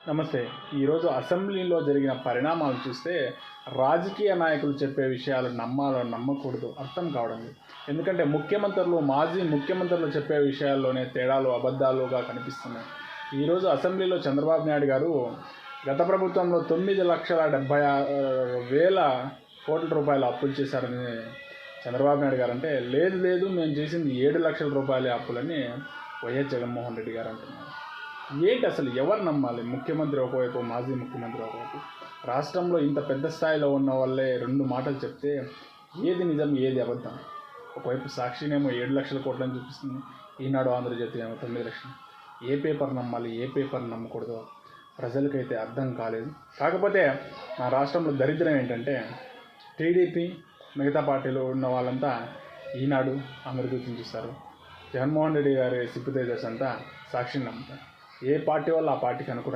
నమస్తే. ఈరోజు అసెంబ్లీలో జరిగిన పరిణామాలు చూస్తే రాజకీయ నాయకులు చెప్పే విషయాలు నమ్మాలో నమ్మకూడదు అర్థం కావడం లేదు. ఎందుకంటే మాజీ ముఖ్యమంత్రులు చెప్పే విషయాల్లోనే తేడాలు అబద్ధాలుగా కనిపిస్తున్నాయి. ఈరోజు అసెంబ్లీలో చంద్రబాబు నాయుడు గారు గత ప్రభుత్వంలో 9,76,000 కోట్ల రూపాయలు అప్పులు చేశారని చంద్రబాబు నాయుడు గారు అంటే, లేదు మేము చేసింది 7 లక్షల రూపాయల అప్పులని వైఎస్ జగన్మోహన్ రెడ్డి గారు అంటున్నారు. ఏంటి అసలు ఎవరు నమ్మాలి? ముఖ్యమంత్రి ఒకవైపు, మాజీ ముఖ్యమంత్రి ఒకవైపు. రాష్ట్రంలో ఇంత పెద్ద స్థాయిలో ఉన్న వాళ్ళే రెండు మాటలు చెప్తే ఏది నిజం ఏది అబద్ధం? ఒకవైపు సాక్షినేమో 7 లక్షల కోట్లని చూపిస్తుంది, ఈనాడు ఆంధ్రజ్యోతి ఏమో 9 లక్షలు. ఏ పేపర్ నమ్మాలి, ఏ పేపర్ నమ్మకూడదో ప్రజలకైతే అర్థం కాలేదు. కాకపోతే మా రాష్ట్రంలో దరిద్రం ఏంటంటే టీడీపీ మిగతా పార్టీలో ఉన్న వాళ్ళంతా ఈనాడు ఆంధ్రజ్యోతిని చూస్తారు. జగన్మోహన్ రెడ్డి గారి సిప్పు తేజస్ అంతా సాక్షిని నమ్ముతారు. ఏ పార్టీ వాళ్ళు ఆ పార్టీకి అనుకూలంగా